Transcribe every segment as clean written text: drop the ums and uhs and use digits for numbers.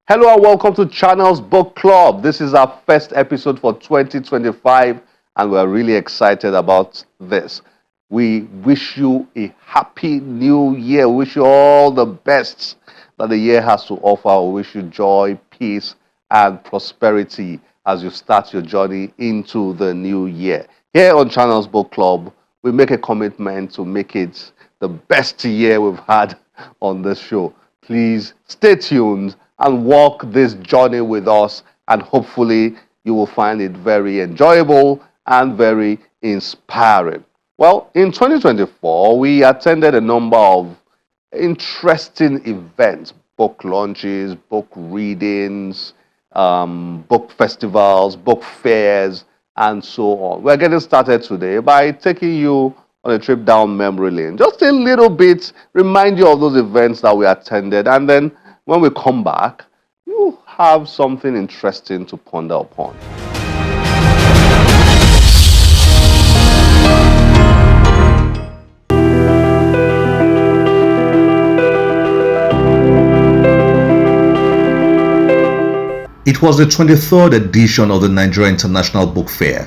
Hello and welcome to Channel's Book Club. This is our first episode for 2025 and we're really excited about this. We wish you a happy new year. We wish you all the best that the year has to offer. We wish you joy, peace and prosperity as you start your journey into the new year. Here on Channel's Book Club, we make a commitment to make it the best year we've had on this show. Please stay tuned and walk this journey with us, and hopefully you will find it very enjoyable and very inspiring. Well, in 2024, we attended a number of interesting events, book launches, book readings, book festivals, book fairs, and so on. We're getting started today by taking you on a trip down memory lane. Just a little bit, remind you of those events that we attended, and then when we come back, you have something interesting to ponder upon. It was the 23rd edition of the Nigeria International Book Fair.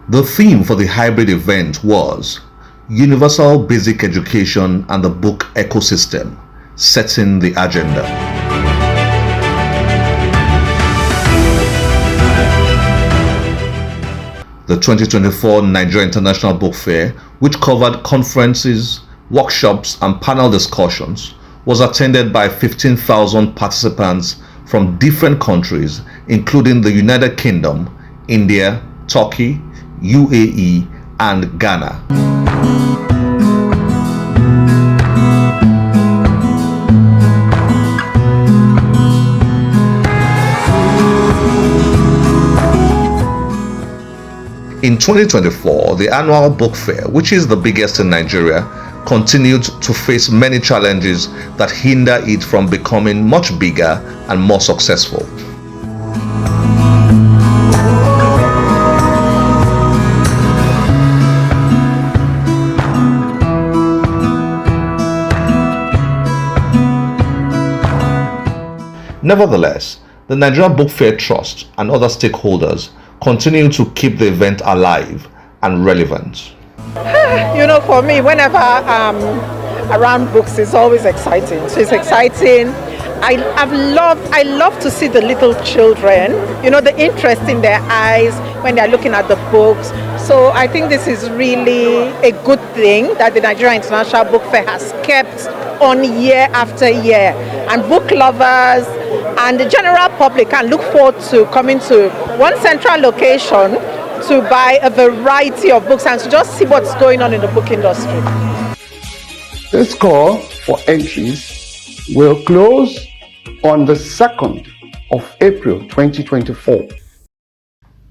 The theme for the hybrid event was Universal Basic Education and the Book Ecosystem, setting the agenda. The 2024 Nigeria International Book Fair, which covered conferences, workshops, and panel discussions, was attended by 15,000 participants from different countries, including the United Kingdom, India, Turkey, UAE, and Ghana. In 2024, the annual book fair, which is the biggest in Nigeria, continued to face many challenges that hinder it from becoming much bigger and more successful. Nevertheless, the Nigerian Book Fair Trust and other stakeholders continue to keep the event alive and relevant. You know, for me, whenever I'm around books, it's always exciting. So it's exciting. I love to see the little children, you know, the interest in their eyes when they're looking at the books. So I think this is really a good thing that the Nigeria International Book Fair has kept on year after year. And book lovers and the general public can look forward to coming to one central location to buy a variety of books and to just see what's going on in the book industry. This call for entries will close on the 2nd of April 2024.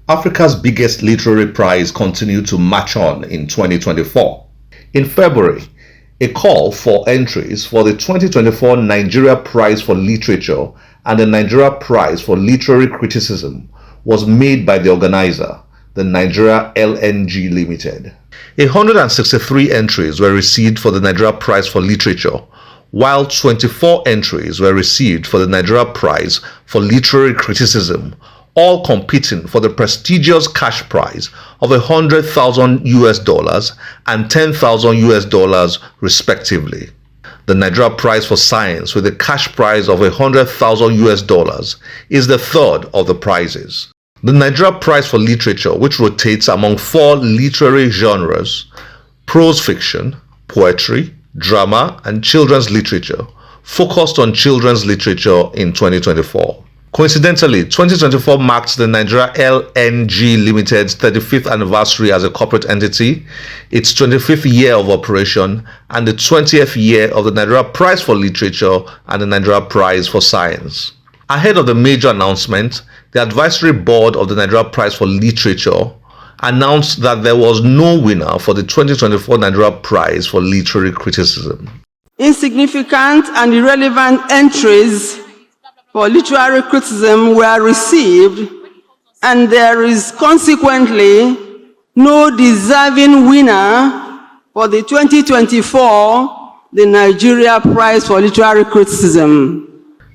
Africa's biggest literary prize continued to march on in 2024. In February, a call for entries for the 2024 Nigeria Prize for Literature and the Nigeria Prize for Literary Criticism was made by the organizer, the Nigeria LNG Limited. 163 entries were received for the Nigeria Prize for Literature, while 24 entries were received for the Nigeria Prize for Literary Criticism, all competing for the prestigious cash prize of $100,000 and $10,000 respectively. The Nigeria Prize for Science, with a cash prize of $100,000, is the third of the prizes. The Nigeria Prize for Literature, which rotates among 4 literary genres: prose fiction, poetry, drama, and children's literature, focused on children's literature in 2024. Coincidentally, 2024 marked the Nigeria LNG Limited's 35th anniversary as a corporate entity, its 25th year of operation, and the 20th year of the Nigeria Prize for Literature and the Nigeria Prize for Science. Ahead of the major announcement, the advisory board of the Nigeria Prize for Literature announced that there was no winner for the 2024 Nigeria Prize for Literary Criticism. insignificant and irrelevant entries for literary criticism were received, and there is consequently no deserving winner for the 2024 the Nigeria Prize for Literary Criticism.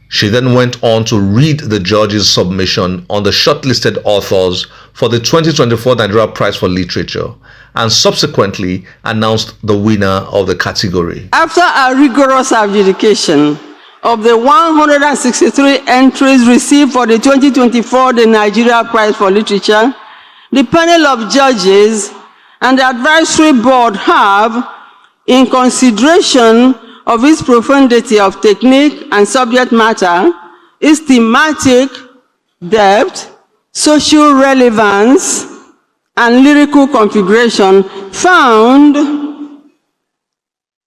She then went on to read the judge's submission on the shortlisted authors for the 2024 Nigeria Prize for Literature and subsequently announced the winner of the category. After a rigorous adjudication of the 163 entries received for the 2024 the Nigeria Prize for Literature, the panel of judges and the advisory board have, in consideration of its profundity of technique and subject matter, its thematic depth, social relevance, and lyrical configuration, found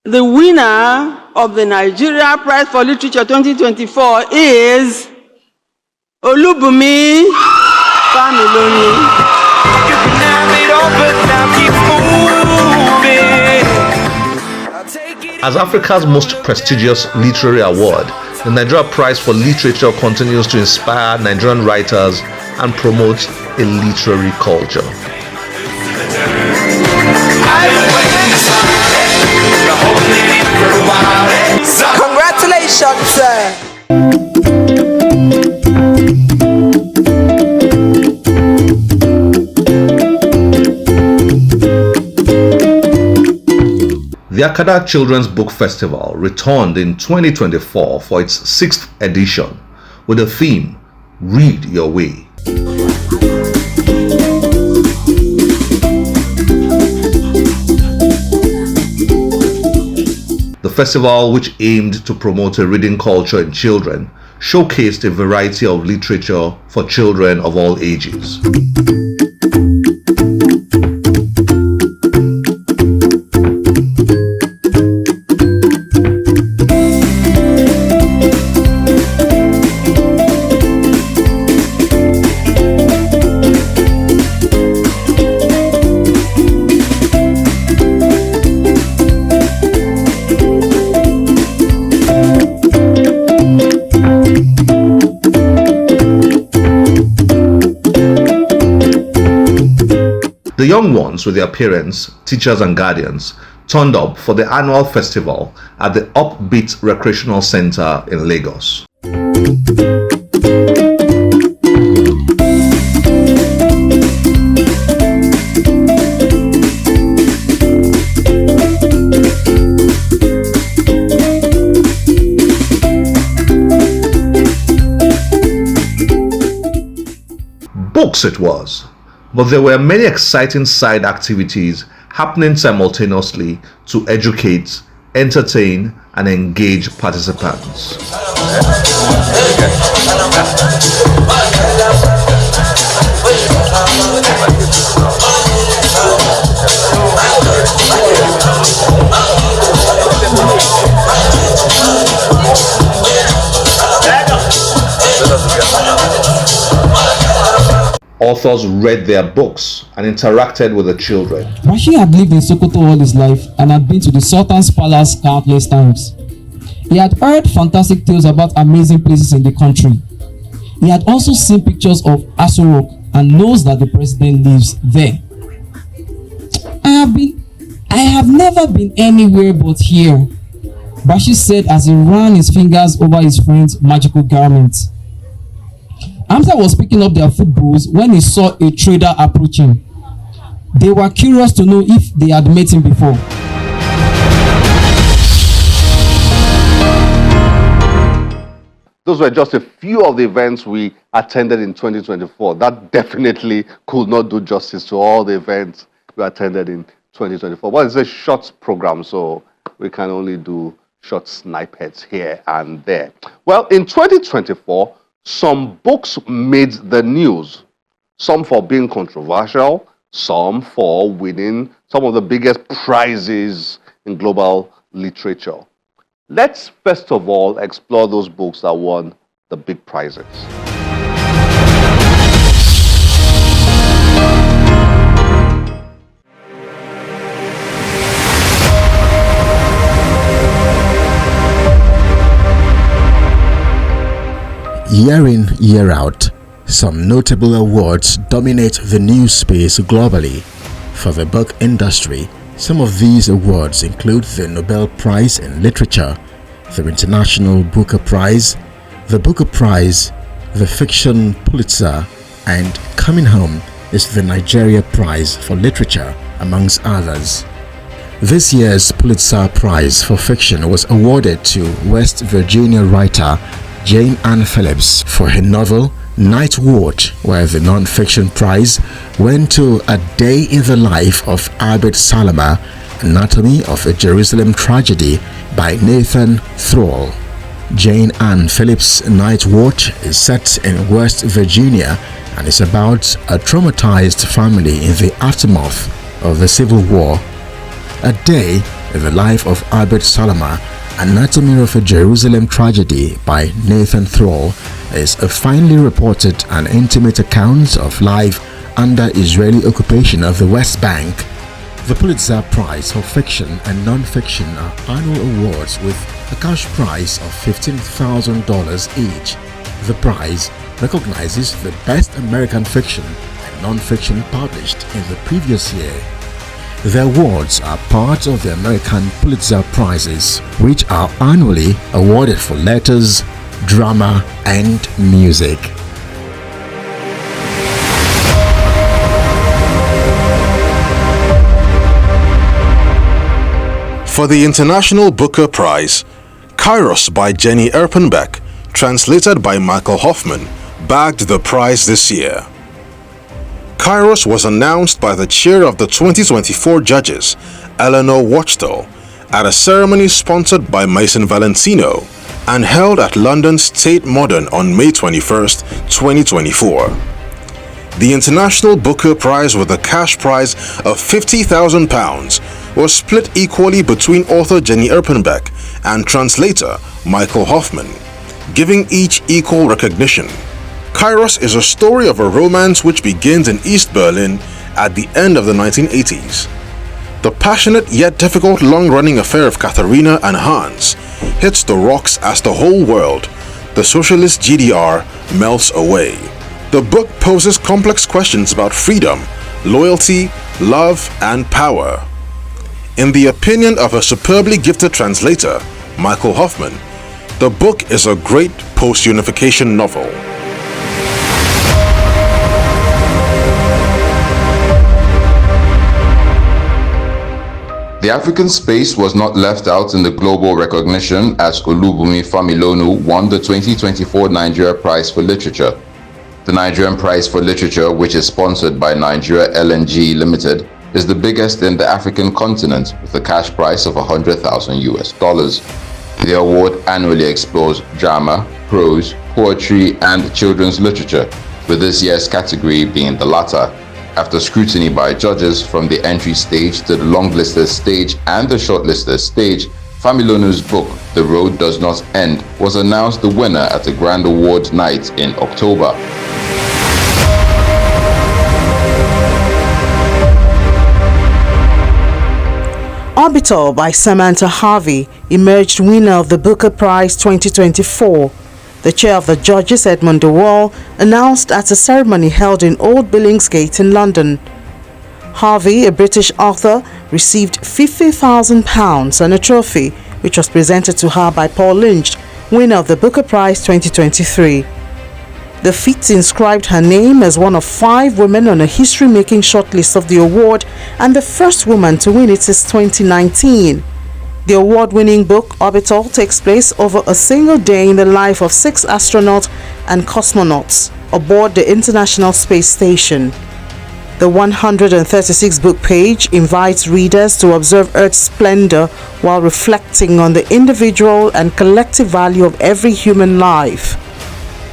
the winner of the Nigeria Prize for Literature 2024 is Olubunmi Familoni. As Africa's most prestigious literary award, the Nigeria Prize for Literature continues to inspire Nigerian writers and promote a literary culture. Congratulations, sir. The Akada Children's Book Festival returned in 2024 for its 6th edition with the theme, Read Your Way. The festival, which aimed to promote a reading culture in children, showcased a variety of literature for children of all ages. The young ones, with their parents, teachers and guardians, turned up for the annual festival at the Upbeat Recreational Center in Lagos. Books it was. But there were many exciting side activities happening simultaneously to educate, entertain, and engage participants. Authors read their books and interacted with the children. Rashid had lived in Sokoto all his life and had been to the Sultan's palace countless times. He had heard fantastic tales about amazing places in the country. He had also seen pictures of Aso Rock and knows that the president lives there. I have never been anywhere but here, Rashid said as he ran his fingers over his friend's magical garment. Hamza was picking up their food bowls when he saw a trader approaching. They were curious to know if they had met him before. Those were just a few of the events we attended in 2024. That definitely could not do justice to all the events we attended in 2024. Well, it's a short program, so we can only do short snippets here and there. Well, in 2024, some books made the news, some for being controversial, some for winning some of the biggest prizes in global literature. Let's first of all explore those books that won the big prizes. Year in, year out, some notable awards dominate the news space globally. For the book industry, some of these awards include the Nobel Prize in Literature, the International Booker Prize, the Booker Prize, the Fiction Pulitzer, and coming home is the Nigeria Prize for Literature, amongst others. This year's Pulitzer Prize for Fiction was awarded to West Virginia writer Jane Ann Phillips for her novel Night Watch, while the non-fiction prize went to A Day in the Life of Albert Salama, Anatomy of a Jerusalem Tragedy by Nathan Thrall. Jane Ann Phillips' Night Watch is set in West Virginia and is about a traumatized family in the aftermath of the Civil War. A Day in the Life of Albert Salama, Anatomy of a Jerusalem Tragedy by Nathan Thrall is a finely reported and intimate account of life under Israeli occupation of the West Bank. The Pulitzer Prize for Fiction and Non-Fiction are annual awards with a cash prize of $15,000 each. The prize recognizes the best American fiction and non-fiction published in the previous year. The awards are part of the American Pulitzer Prizes, which are annually awarded for letters, drama, and music. For the International Booker Prize, Kairos by Jenny Erpenbeck, translated by Michael Hoffman, bagged the prize this year. Kairos was announced by the chair of the 2024 judges, Eleanor Wachtel, at a ceremony sponsored by Mason Valentino and held at London's Tate Modern on May 21, 2024. The International Booker Prize, with a cash prize of £50,000, was split equally between author Jenny Erpenbeck and translator Michael Hoffman, giving each equal recognition. Kairos is a story of a romance which begins in East Berlin at the end of the 1980s. The passionate yet difficult long-running affair of Katharina and Hans hits the rocks as the whole world, the socialist GDR, melts away. The book poses complex questions about freedom, loyalty, love, and power. In the opinion of a superbly gifted translator, Michael Hoffman, the book is a great post-unification novel. The African space was not left out in the global recognition as Olubunmi Familonu won the 2024 Nigeria Prize for Literature. The Nigerian Prize for Literature, which is sponsored by Nigeria LNG Limited, is the biggest in the African continent with a cash prize of $100,000. The award annually explores drama, prose, poetry, and children's literature, with this year's category being the latter. After scrutiny by judges from the entry stage to the longlisted stage and the shortlisted stage, Familonu's book, The Road Does Not End, was announced the winner at the Grand Award night in October. Orbital by Samantha Harvey emerged winner of the Booker Prize 2024. The chair of the judges, Edmund de Waal, announced at a ceremony held in Old Billingsgate in London. Harvey, a British author, received £50,000 and a trophy, which was presented to her by Paul Lynch, winner of the Booker Prize 2023. The feat inscribed her name as one of 5 women on a history-making shortlist of the award and the first woman to win it since 2019. The award-winning book, Orbital, takes place over a single day in the life of 6 astronauts and cosmonauts aboard the International Space Station. The 136-book page invites readers to observe Earth's splendor while reflecting on the individual and collective value of every human life.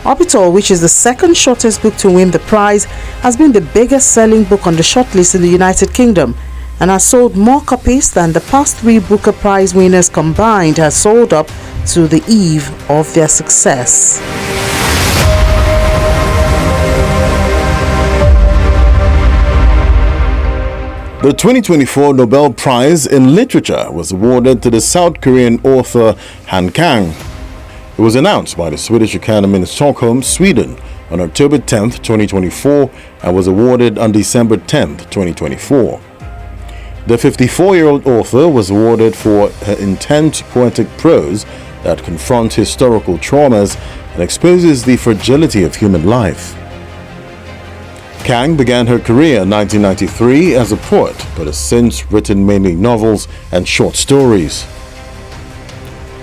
Orbital, which is the second shortest book to win the prize, has been the biggest-selling book on the shortlist in the United Kingdom and has sold more copies than the past 3 Booker Prize winners combined has sold up to the eve of their success. The 2024 Nobel Prize in Literature was awarded to the South Korean author Han Kang. It was announced by the Swedish Academy in Stockholm, Sweden on October 10, 2024 and was awarded on December 10, 2024. The 54-year-old author was awarded for her intense poetic prose that confronts historical traumas and exposes the fragility of human life. Kang began her career in 1993 as a poet, but has since written mainly novels and short stories.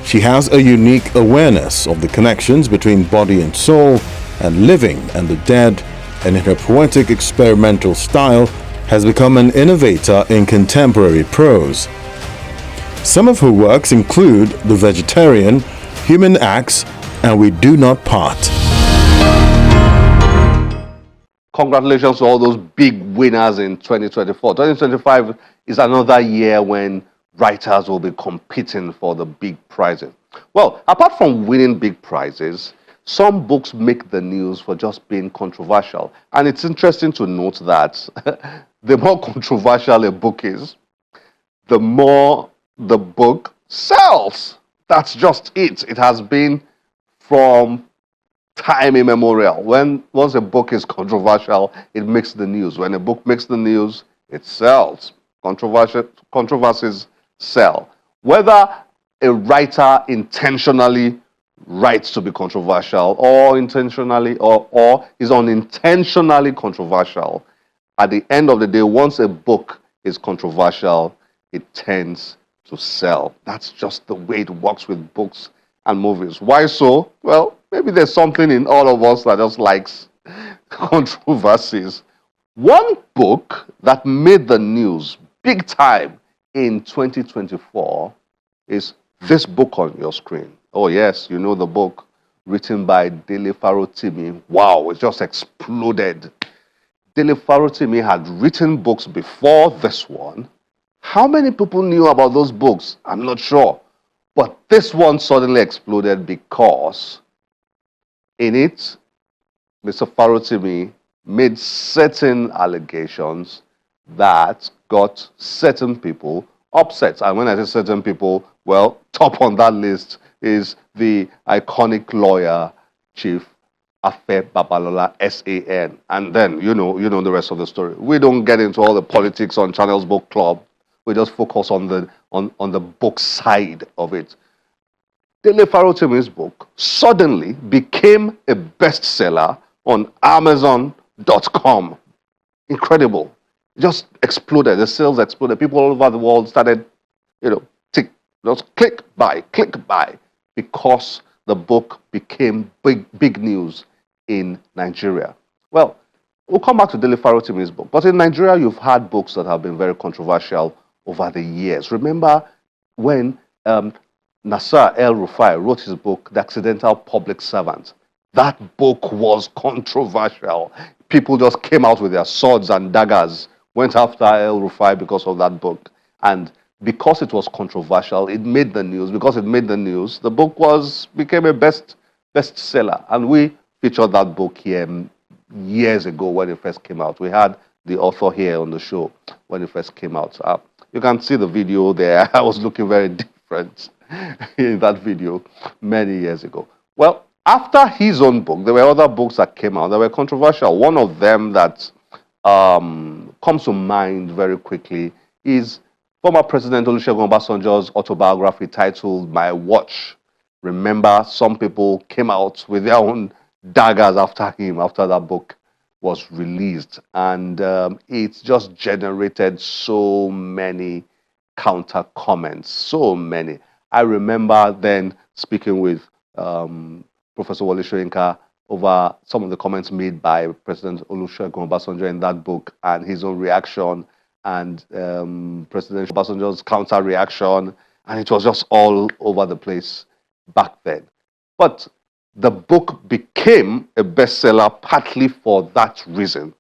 She has a unique awareness of the connections between body and soul, and living and the dead, and in her poetic experimental style has become an innovator in contemporary prose. Some of her works include The Vegetarian, Human Acts, and We Do Not Part. Congratulations to all those big winners in 2024. 2025 is another year when writers will be competing for the big prizes. Well, apart from winning big prizes, some books make the news for just being controversial. And it's interesting to note that the more controversial a book is, the more the book sells. That's just it. It has been from time immemorial. Once a book is controversial, it makes the news. When a book makes the news, it sells. Controversies sell. Whether a writer intentionally writes to be controversial or intentionally or is unintentionally controversial, at the end of the day, once a book is controversial, it tends to sell. That's just the way it works with books and movies. Why so? Well, maybe there's something in all of us that just likes controversies. One book that made the news big time in 2024 is this book on your screen. Oh yes, you know the book written by Dele Farotimi. Wow, it just exploded. Dele Farotimi had written books before this one. How many people knew about those books? I'm not sure. But this one suddenly exploded because in it, Mr. Farotimi made certain allegations that got certain people upset. And when I say certain people, well, top on that list is the iconic lawyer, Chief Afe Babalola, SAN. And then, you know the rest of the story. We don't get into all the politics on Channel's Book Club. We just focus on the book side of it. Dele Farotimi's book suddenly became a bestseller on Amazon.com. Incredible. It just exploded. The sales exploded. People all over the world started, just click buy, because the book became big news in Nigeria. Well, we'll come back to Dele Farotimi's book. But in Nigeria, you've had books that have been very controversial over the years. Remember when Nasser El-Rufai wrote his book, The Accidental Public Servant. That book was controversial. People just came out with their swords and daggers, went after El-Rufai because of that book. And because it was controversial, it made the news. Because it made the news, the book became a bestseller. And we featured that book here years ago when it first came out. We had the author here on the show when it first came out. You can see the video there. I was looking very different in that video many years ago. Well, after his own book, there were other books that came out that were controversial. One of them that comes to mind very quickly is former President Olusegun Obasanjo's autobiography titled My Watch. Remember, some people came out with their own daggers after him, after that book was released. And it just generated so many counter comments, so many. I remember then speaking with Professor Wole Soyinka over some of the comments made by President Olusegun Obasanjo in that book and his own reaction and President Obasanjo's counter reaction. And it was just all over the place back then. But the book became a bestseller partly for that reason.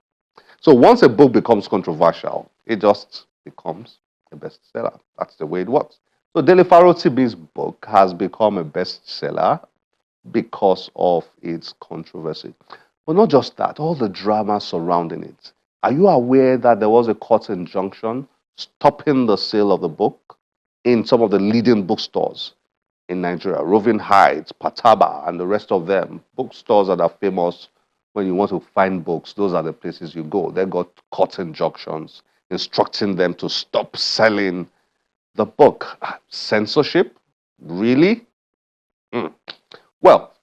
So once a book becomes controversial, it just becomes a bestseller. That's the way it works. So Dele Farotimi's book has become a bestseller because of its controversy. But not just that, all the drama surrounding it. Are you aware that there was a court injunction stopping the sale of the book in some of the leading bookstores? in Nigeria, Roving Heights, Pataba, and the rest of them, bookstores that are famous when you want to find books, those are the places you go. They got court injunctions instructing them to stop selling the book. Censorship? Really? Well,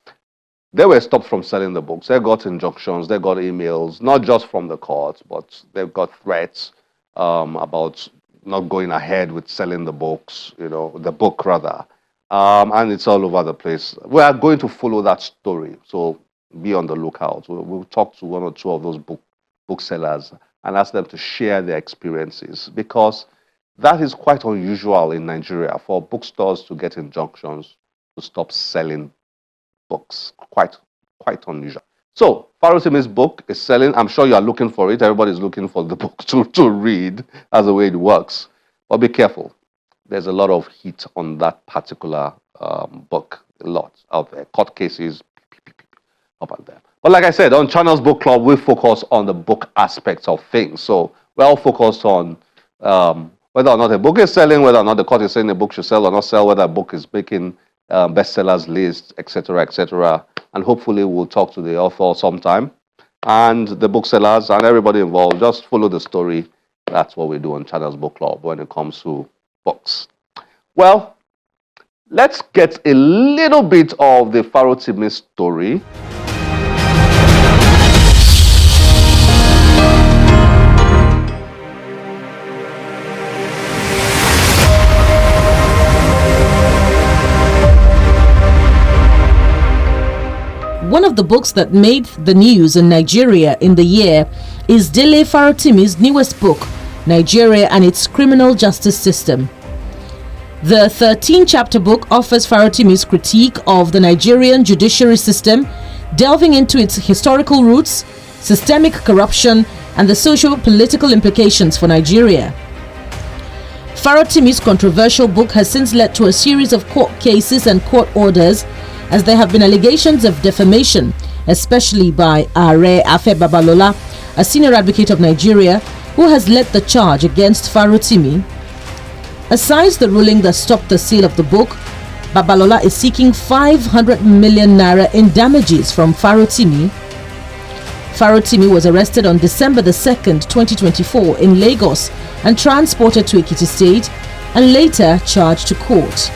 they were stopped from selling the books. They got injunctions, they got emails, not just from the courts, but they've got threats about not going ahead with selling the books, the book rather. And it's all over the place. We are going to follow that story, so be on the lookout. We'll talk to one or two of those booksellers and ask them to share their experiences, because that is quite unusual in Nigeria for bookstores to get injunctions to stop selling books. Quite unusual. So, Farotimi's book is selling. I'm sure you are looking for it. Everybody's looking for the book to read. That's the way it works. But be careful. There's a lot of heat on that particular book. A lot out there. Court cases, up and there. But like I said, on Channels Book Club, we focus on the book aspects of things. So we're all focused on whether or not a book is selling, whether or not the court is saying a book should sell or not sell, whether a book is making bestsellers list, etc., etc. And hopefully we'll talk to the author sometime and the booksellers and everybody involved. Just follow the story. That's what we do on Channels Book Club when it comes to books. Well, let's get a little bit of the Farotimi story. One of the books that made the news in Nigeria in the year is Dele Farotimi's newest book, Nigeria and its Criminal Justice System. The 13-chapter book offers Farotimi's critique of the Nigerian judiciary system, delving into its historical roots, systemic corruption, and the socio-political implications for Nigeria. Farotimi's controversial book has since led to a series of court cases and court orders, as there have been allegations of defamation, especially by Are Afe Babalola, a senior advocate of Nigeria, who has led the charge against Farotimi. Aside the ruling that stopped the sale of the book, Babalola is seeking 500 million naira in damages from Farotimi. Farotimi was arrested on December 2nd, 2024 in Lagos and transported to Ekiti State and later charged to court.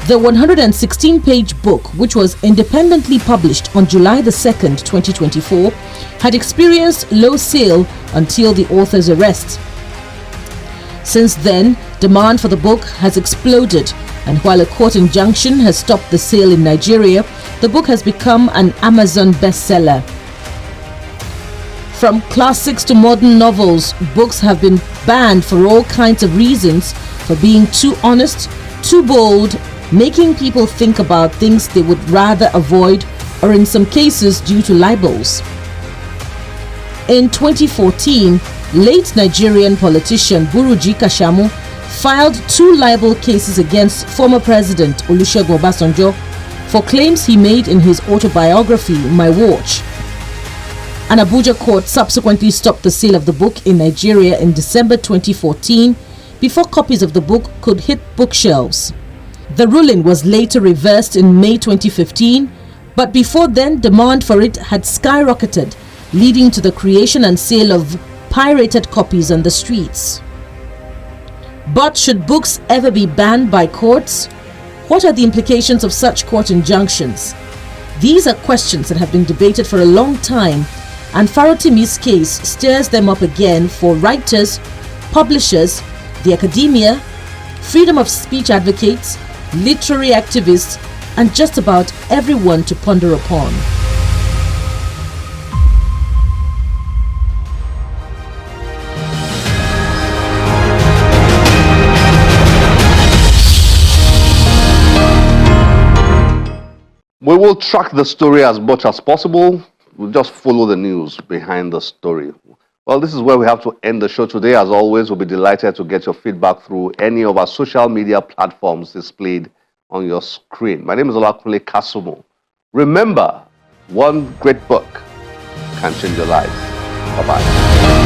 The 116-page book, which was independently published on July 2nd, 2024, had experienced low sale until the author's arrest. Since then, demand for the book has exploded, and while a court injunction has stopped the sale in Nigeria, the book has become an Amazon bestseller. From classics to modern novels, books have been banned for all kinds of reasons, for being too honest, too bold, making people think about things they would rather avoid, or in some cases due to libels. In 2014, late Nigerian politician Buruji Kashamu filed 2 libel cases against former President Olusegun Obasanjo for claims he made in his autobiography, My Watch. An Abuja court subsequently stopped the sale of the book in Nigeria in December 2014 before copies of the book could hit bookshelves. The ruling was later reversed in May 2015, but before then demand for it had skyrocketed, leading to the creation and sale of pirated copies on the streets. But should books ever be banned by courts? What are the implications of such court injunctions? These are questions that have been debated for a long time, and Farotimi's case stirs them up again for writers, publishers, the academia, freedom of speech advocates, literary activists, and just about everyone to ponder upon. We will track the story as much as possible. We'll just follow the news behind the story. Well, this is where we have to end the show today. As always, we'll be delighted to get your feedback through any of our social media platforms displayed on your screen. My name is Olakunle Kasumo. Remember, one great book can change your life. Bye-bye.